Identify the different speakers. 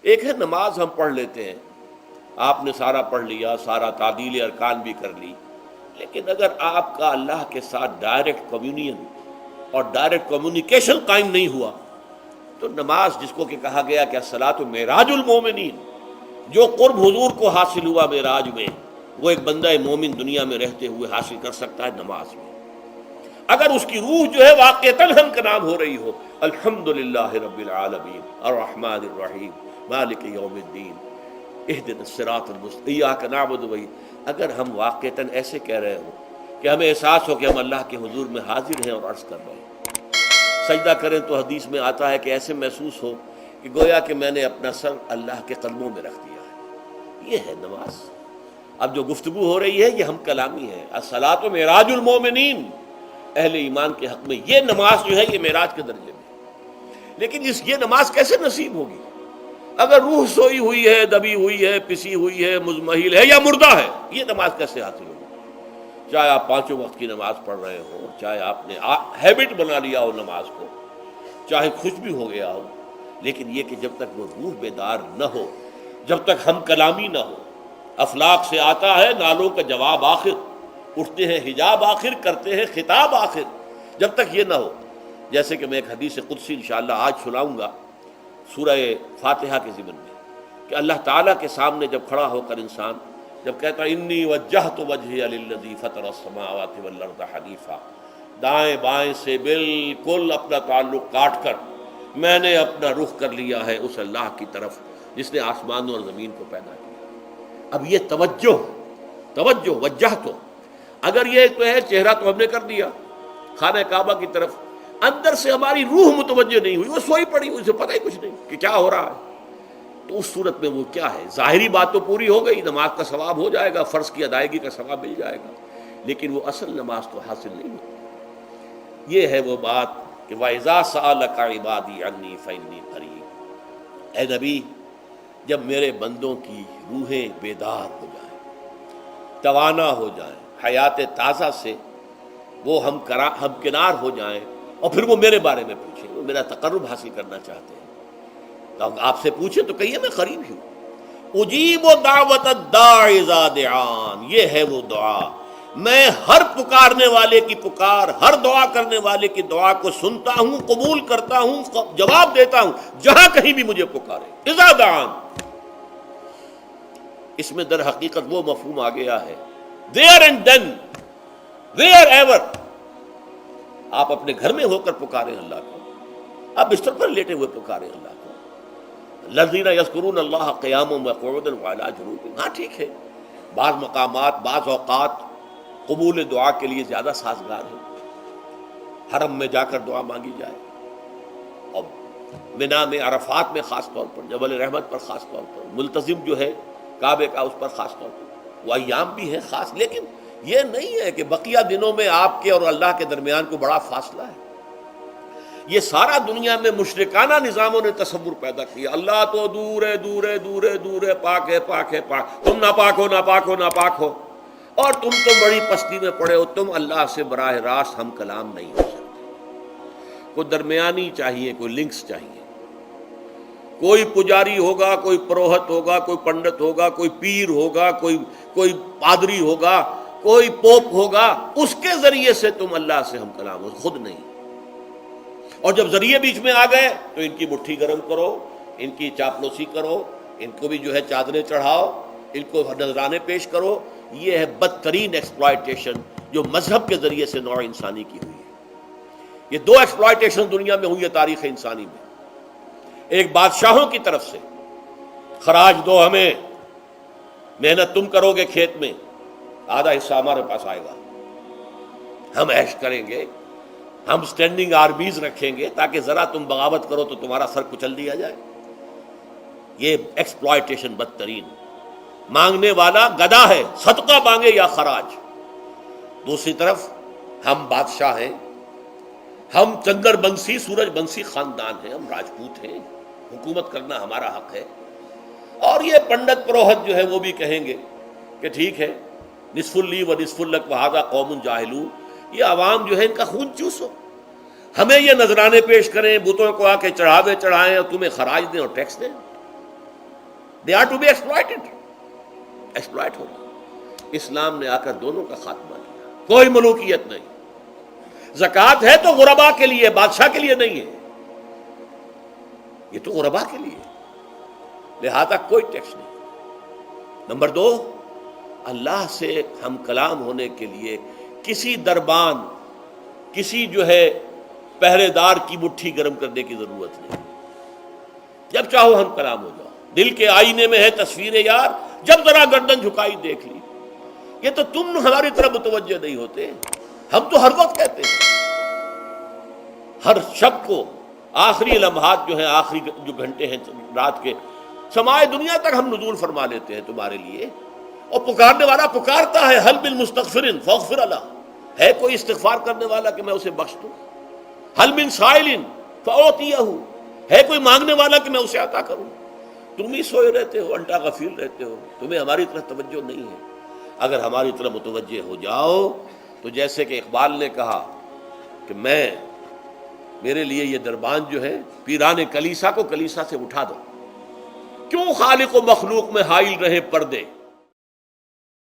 Speaker 1: ایک ہے نماز ہم پڑھ لیتے ہیں، آپ نے سارا پڑھ لیا، سارا تعدیل ارکان بھی کر لی، لیکن اگر آپ کا اللہ کے ساتھ ڈائریکٹ کمیونین اور ڈائریکٹ کمیونیکیشن قائم نہیں ہوا تو نماز، جس کو کہ کہا گیا کہ الصلاۃ معراج المومنین، جو قرب حضور کو حاصل ہوا معراج میں، وہ ایک بندہ مومن دنیا میں رہتے ہوئے حاصل کر سکتا ہے نماز میں، اگر اس کی روح جو ہے واقعتاً ہم کا نام ہو رہی ہو الحمدللہ رب العالمین الرحمن الرحیم مالک یوم الدین اہدنا الصراط المستقیم ایاک نعبد و اگر ہم واقعتاً ایسے کہہ رہے ہوں کہ ہمیں احساس ہو کہ ہم اللہ کے حضور میں حاضر ہیں اور عرض کر رہے ہیں، سجدہ کریں تو حدیث میں آتا ہے کہ ایسے محسوس ہو کہ گویا کہ میں نے اپنا سر اللہ کے قدموں میں رکھ دیا ہے، یہ ہے نماز۔ اب جو گفتگو ہو رہی ہے یہ ہم کلامی ہے، الصلاۃ معراج المومنین، اہل ایمان کے حق میں یہ نماز جو ہے یہ معراج کے درجے میں، لیکن یہ نماز کیسے نصیب ہوگی اگر روح سوئی ہوئی ہے، دبی ہوئی ہے، پسی ہوئی ہے، مزمحل ہے یا مردہ ہے؟ یہ نماز کیسے حاصل ہوگی؟ چاہے آپ پانچوں وقت کی نماز پڑھ رہے ہوں، چاہے آپ نے ہیبٹ بنا لیا ہو نماز کو، چاہے خوش بھی ہو گیا ہو، لیکن یہ کہ جب تک وہ روح بیدار نہ ہو، جب تک ہم کلامی نہ ہو، افلاق سے آتا ہے نالوں کا جواب آخر، اٹھتے ہیں حجاب آخر، کرتے ہیں خطاب آخر، جب تک یہ نہ ہو، جیسے کہ میں ایک حدیث قدسی انشاءاللہ آج سناؤں گا سورہ فاتحہ کے ضمن میں، کہ اللہ تعالیٰ کے سامنے جب کھڑا ہو کر انسان جب کہتا ہے انی وجہت وجہی للذی فطر السماوات والارض حنیفا، دائیں بائیں سے بالکل اپنا تعلق کاٹ کر میں نے اپنا رخ کر لیا ہے اس اللہ کی طرف جس نے آسمانوں اور زمین کو پیدا کیا۔ اب یہ توجہ وجہ تو اگر یہ تو ہے چہرہ تو ہم نے کر دیا خانہ کعبہ کی طرف، اندر سے ہماری روح متوجہ نہیں ہوئی، وہ سوئی پڑی، اسے پتہ ہی کچھ نہیں کہ کیا ہو رہا ہے، تو اس صورت میں وہ کیا ہے؟ ظاہری بات تو پوری ہو گئی، نماز کا ثواب ہو جائے گا، فرض کی ادائیگی کا ثواب مل جائے گا، لیکن وہ اصل نماز تو حاصل نہیں ہوتی۔ یہ ہے وہ بات کہ وَإِذَا سَأَلَكَ عِبَادِي عَنِّي فَإِنِّي قَرِيبٌ، اے نبی جب میرے بندوں کی روحیں بیدار ہو جائیں، توانا ہو جائیں، حیات تازہ سے وہ ہم کنار ہو جائیں، اور پھر وہ میرے بارے میں پوچھیں، وہ میرا تقرب حاصل کرنا چاہتے ہیں، تو آپ سے پوچھیں تو کہیے میں قریب ہوں، اجیب دعوت الداع اذا دعان، یہ ہے وہ دعا، میں ہر پکارنے والے کی پکار، ہر دعا کرنے والے کی دعا کو سنتا ہوں، قبول کرتا ہوں، جواب دیتا ہوں جہاں کہیں بھی مجھے پکارے، اذا دعان۔ اس میں در حقیقت وہ مفہوم آ گیا ہے there and then wherever، آپ اپنے گھر میں ہو کر پکاریں اللہ کو، آپ بستر پر لیٹے ہوئے پکاریں اللہ کو، الذین یذکرون اللہ قیاما وقعودا وعلی جنوبہم، ہاں ٹھیک ہے بعض مقامات بعض اوقات قبول دعا کے لیے زیادہ سازگار ہے، حرم میں جا کر دعا مانگی جائے، اور منا میں عرفات میں خاص طور پر، جبل رحمت پر خاص طور پر، ملتزم جو ہے کعبے کا اس پر خاص طور پر، وہ ایام بھی ہیں خاص، لیکن یہ نہیں ہے کہ بقیہ دنوں میں آپ کے اور اللہ کے درمیان کو بڑا فاصلہ ہے۔ یہ سارا دنیا میں مشرکانہ نظاموں نے تصور پیدا کیا، اللہ تو دور ہے دور ہے دور ہے دور ہے، پاک ہے پاک ہے پاک، تم ناپاک ہو ناپاک ہو ناپاک ہو، اور تم تو بڑی پستی میں پڑے ہو، تم اللہ سے براہ راست ہم کلام نہیں ہو سکتے۔ کوئی درمیانی چاہیے، کوئی لنکس چاہیے، کوئی پجاری ہوگا، کوئی پروہت ہوگا، کوئی پنڈت ہوگا، کوئی پیر ہوگا، کوئی پادری ہوگا، کوئی پوپ ہوگا، اس کے ذریعے سے تم اللہ سے ہم کلام ہو، خود نہیں۔ اور جب ذریعے بیچ میں آ گئے تو ان کی مٹھی گرم کرو، ان کی چاپلوسی کرو، ان کو بھی جو ہے چادریں چڑھاؤ، ان کو نذرانے پیش کرو۔ یہ ہے بدترین ایکسپلائٹیشن جو مذہب کے ذریعے سے نوع انسانی کی ہوئی ہے۔ یہ دو ایکسپلائٹیشن دنیا میں ہوئی ہے تاریخ انسانی میں، ایک بادشاہوں کی طرف سے خراج دو ہمیں، محنت تم کرو گے کھیت میں، آدھا حصہ ہمارے پاس آئے گا، ہم عیش کریں گے، ہم سٹینڈنگ آرمیز رکھیں گے تاکہ ذرا تم بغاوت کرو تو تمہارا سر کچل دیا جائے۔ یہ ایکسپلائٹیشن بدترین، مانگنے والا گدا ہے، صدقہ مانگے یا خراج۔ دوسری طرف ہم بادشاہ ہیں، ہم چندر بنسی سورج بنسی خاندان ہیں، ہم راجپوت ہیں، حکومت کرنا ہمارا حق ہے، اور یہ پنڈت پروہت جو ہے وہ بھی کہیں گے کہ ٹھیک ہے نصف لی و نصف لک وہذا قوم جاہلون، یہ عوام جو ہے ان کا خون چوسو، ہمیں یہ نذرانے پیش کریں، بتوں کو آ کے چڑھاوے چڑھائیں اور تمہیں خراج دیں اور ٹیکس دیں۔ They are to be exploited, exploit ہو رہا۔ اسلام نے آ کر دونوں کا خاتمہ کیا، کوئی ملوکیت نہیں۔ زکوٰۃ ہے تو غربا کے لیے، بادشاہ کے لیے نہیں ہے، یہ تو غربا کے لیے، لہذا کوئی ٹیکس نہیں۔ نمبر دو، اللہ سے ہم کلام ہونے کے لیے کسی دربان، کسی جو ہے پہرے دار کی مٹھی گرم کرنے کی ضرورت نہیں، جب چاہو ہم کلام ہو جاؤ۔ دل کے آئینے میں ہے تصویر یار، جب ذرا گردن جھکائی دیکھ لی۔ یہ تو تم ہماری طرف متوجہ نہیں ہوتے، ہم تو ہر وقت کہتے ہیں، ہر شب کو آخری لمحات جو ہیں، آخری جو گھنٹے ہیں رات کے، سمائے دنیا تک ہم نزول فرما لیتے ہیں تمہارے لیے، اور پکارنے والا پکارتا ہے، حل من مستغفر فاغفر له، ہے کوئی استغفار کرنے والا کہ میں اسے بخش دوں؟ حل من سائل فاعطیہ، ہے کوئی مانگنے والا کہ میں اسے عطا کروں؟ تم ہی سوئے رہتے ہو، الٹا غفیر رہتے ہو، تمہیں ہماری طرف توجہ نہیں ہے۔ اگر ہماری طرف متوجہ ہو جاؤ تو جیسے کہ اقبال نے کہا کہ میرے لیے یہ دربان جو ہے، پیران کلیسا کو کلیسا سے اٹھا دو، کیوں خالق و مخلوق میں حائل رہے پردے،